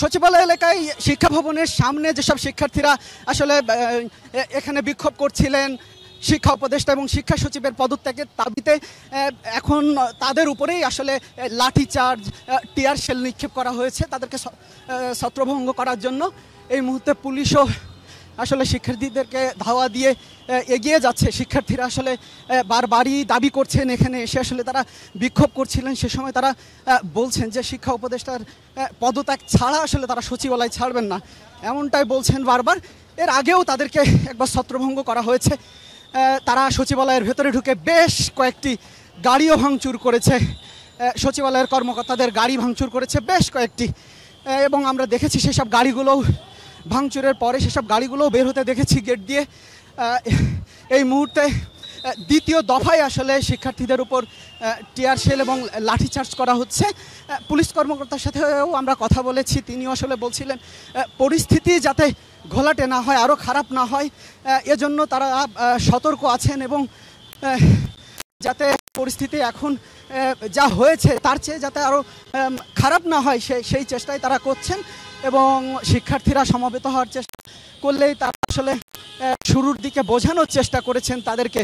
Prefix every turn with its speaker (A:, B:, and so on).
A: সচিবালয় এলাকায় শিক্ষা ভবনের সামনে যেসব শিক্ষার্থীরা আসলে এখানে বিক্ষোভ করছিলেন শিক্ষা উপদেষ্টা এবং শিক্ষা সচিবের পদত্যাগের দাবিতে, এখন তাদের উপরেই আসলে লাঠিচার্জ, টিয়ার শেল নিক্ষেপ করা হয়েছে তাদেরকে ছত্রভঙ্গ করার জন্য। এই মুহূর্তে পুলিশও আসলে শিক্ষার্থীদেরকে ধাওয়া দিয়ে এগিয়ে যাচ্ছে। শিক্ষার্থীরা আসলে বারবারই দাবি করছেন, এখানে এসে আসলে তারা বিক্ষোভ করছিলেন। সে সময় তারা বলছেন যে শিক্ষা উপদেষ্টার পদত্যাগ ছাড়া আসলে তারা সচিবালয় ছাড়বেন না, এমনটাই বলছেন বারবার। এর আগেও তাদেরকে একবার ছত্রভঙ্গ করা হয়েছে। তারা সচিবালয়ের ভেতরে ঢুকে বেশ কয়েকটি গাড়িও ভাঙচুর করেছে, সচিবালয়ের কর্মকর্তাদের গাড়ি ভাঙচুর করেছে বেশ কয়েকটি, এবং আমরা দেখেছি সেসব গাড়িগুলোও ভাঙচুরের পরে সেসব গাড়িগুলোও বের হতে দেখেছি গেট দিয়ে। এই মুহূর্তে দ্বিতীয় দফায় আসলে শিক্ষার্থীদের উপর টিয়ার শেল এবং লাঠিচার্জ করা হচ্ছে। পুলিশ কর্মকর্তার সাথেও আমরা কথা বলেছি, তিনিও আসলে বলছিলেন পরিস্থিতি যাতে ঘোলাটে না হয়, আরও খারাপ না হয়, এজন্য তারা সতর্ক আছেন এবং যাতে পরিস্থিতি এখন যা হয়েছে তার চেয়ে যাতে আরও খারাপ না হয় সেই চেষ্টাই তারা করছেন। এবং শিক্ষার্থীরা সমবেত হওয়ার চেষ্টা করলেই তারা আসলে শুরুর দিকে বোঝানোর চেষ্টা করেছেন তাদেরকে